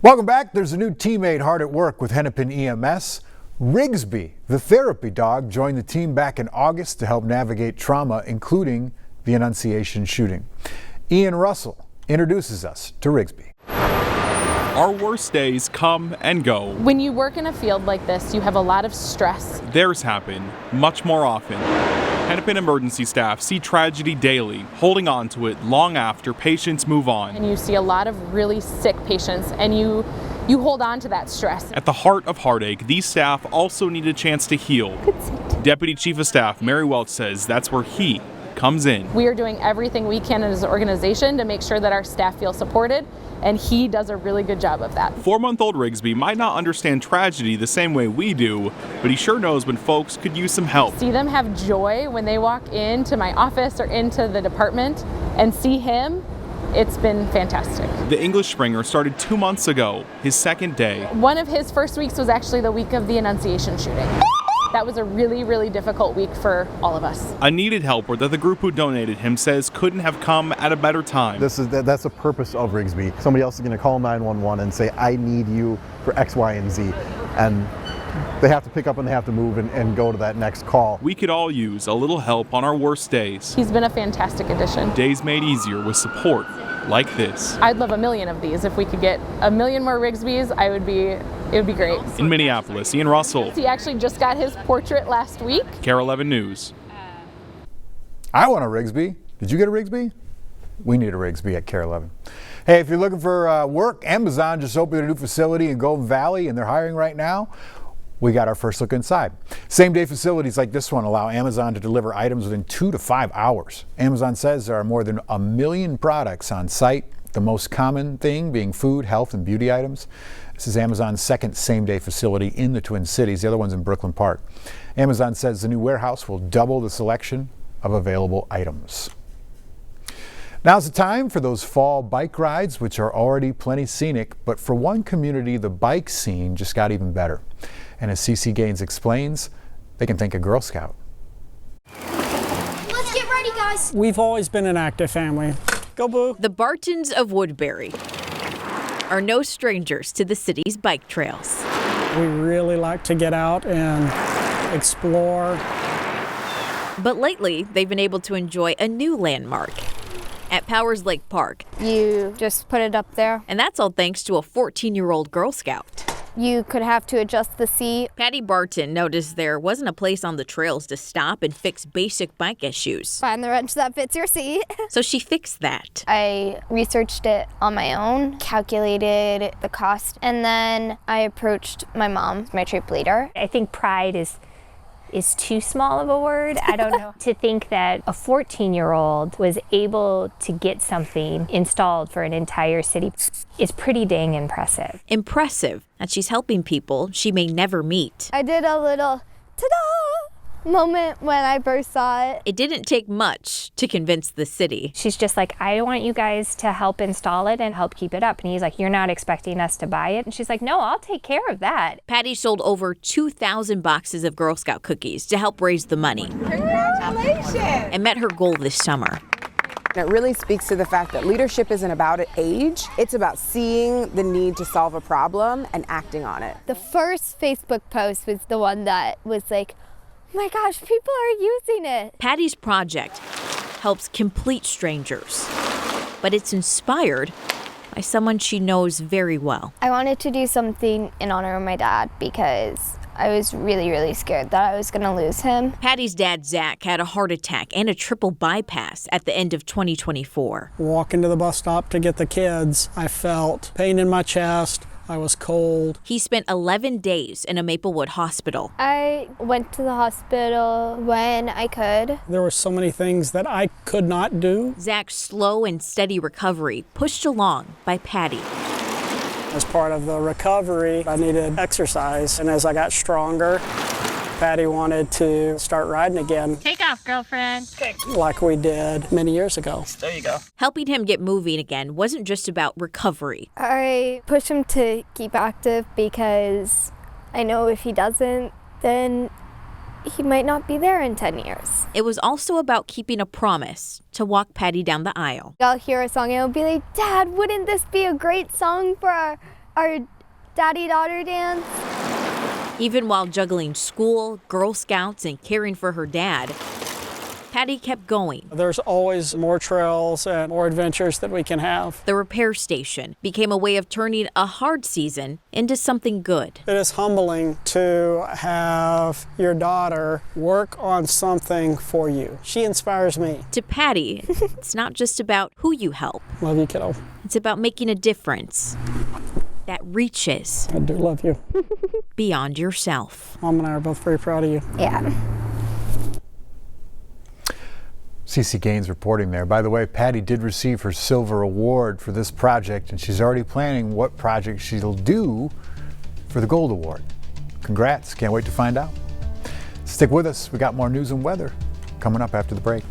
Welcome back. There's a new teammate hard at work with Hennepin EMS. Rigsby, the therapy dog, joined the team back in August to help navigate trauma, including the Annunciation shooting. Ian Russell introduces us to Rigsby. Our worst days come and go. When you work in a field like this, you have a lot of stress. Theirs happen much more often. Hennepin emergency staff see tragedy daily, holding on to it long after patients move on. And you see a lot of really sick patients, and you hold on to that stress. At the heart of heartache, these staff also need a chance to heal. Deputy Chief of Staff Mary Welch says that's where he comes in. We are doing everything we can as an organization to make sure that our staff feel supported, and he does a really good job of that. 4-month-old Rigsby might not understand tragedy the same way we do, but he sure knows when folks could use some help. See them have joy when they walk into my office or into the department and see him. It's been fantastic. The English Springer started 2 months ago, his second day. One of his first weeks was actually the week of the Annunciation shooting. That was a really, really difficult week for all of us. A needed helper that the group who donated him says couldn't have come at a better time. That's the purpose of Rigsby. Somebody else is going to call 911 and say, I need you for X, Y, and Z. And they have to pick up and they have to move and go to that next call. We could all use a little help on our worst days. He's been a fantastic addition. Days made easier with support like this. I'd love 1 million of these. If we could get 1 million more Rigsbys, it would be great. In Minneapolis, Ian Russell. He actually just got his portrait last week. KARE 11 News. I want a Rigsby. Did you get a Rigsby? We need a Rigsby at KARE 11. Hey, if you're looking for work, Amazon just opened a new facility in Golden Valley and they're hiring right now. We got our first look inside. Same-day facilities like this one allow Amazon to deliver items within 2 to 5 hours. Amazon says there are more than 1 million products on site, the most common thing being food, health, and beauty items. This is Amazon's second same-day facility in the Twin Cities. The other one's in Brooklyn Park. Amazon says the new warehouse will double the selection of available items. Now's the time for those fall bike rides, which are already plenty scenic, but for one community, the bike scene just got even better. And as CeCe Gaines explains, they can thank a Girl Scout. Let's get ready, guys. We've always been an active family. Go Boo. The Bartons of Woodbury are no strangers to the city's bike trails. We really like to get out and explore. But lately, they've been able to enjoy a new landmark at Powers Lake Park. You just put it up there. And that's all thanks to a 14-year-old Girl Scout. You could have to adjust the seat. Patty Barton noticed there wasn't a place on the trails to stop and fix basic bike issues. Find the wrench that fits your seat. So she fixed that. I researched it on my own, calculated the cost, and then I approached my mom, my troop leader. I think pride is too small of a word. I don't know. To think that a 14-year-old was able to get something installed for an entire city is pretty dang impressive. Impressive that she's helping people she may never meet. I did a little ta-da moment when I first saw it. It didn't take much to convince the city. She's just like, I want you guys to help install it and help keep it up. And he's like, you're not expecting us to buy it? And she's like, no, I'll take care of that. Patty sold over 2,000 boxes of Girl Scout cookies to help raise the money. Congratulations! And met her goal this summer. It really speaks to the fact that leadership isn't about age. It's about seeing the need to solve a problem and acting on it. The first Facebook post was the one that was like, oh my gosh, people are using it. Patty's project helps complete strangers, but it's inspired by someone she knows very well. I wanted to do something in honor of my dad because I was really, really scared that I was going to lose him. Patty's dad, Zach, had a heart attack and a triple bypass at the end of 2024. Walking to the bus stop to get the kids, I felt pain in my chest. I was cold. He spent 11 days in a Maplewood hospital. I went to the hospital when I could. There were so many things that I could not do. Zach's slow and steady recovery pushed along by Patty. As part of the recovery, I needed exercise. And as I got stronger, Patty wanted to start riding again. Take off, girlfriend. Like we did many years ago. There you go. Helping him get moving again wasn't just about recovery. I push him to keep active because I know if he doesn't, then he might not be there in 10 years. It was also about keeping a promise to walk Patty down the aisle. I'll hear a song and I'll be like, Dad, wouldn't this be a great song for our daddy-daughter dance. Even while juggling school, Girl Scouts, and caring for her dad, Patty kept going. There's always more trails and more adventures that we can have. The repair station became a way of turning a hard season into something good. It is humbling to have your daughter work on something for you. She inspires me. To Patty, it's not just about who you help. Love you, kiddo. It's about making a difference that reaches I do love you. beyond yourself. Mom and I are both very proud of you. Yeah. CeCe Gaines reporting there. By the way, Patty did receive her silver award for this project, and she's already planning what project she'll do for the gold award. Congrats. Can't wait to find out. Stick with us. We got more news and weather coming up after the break.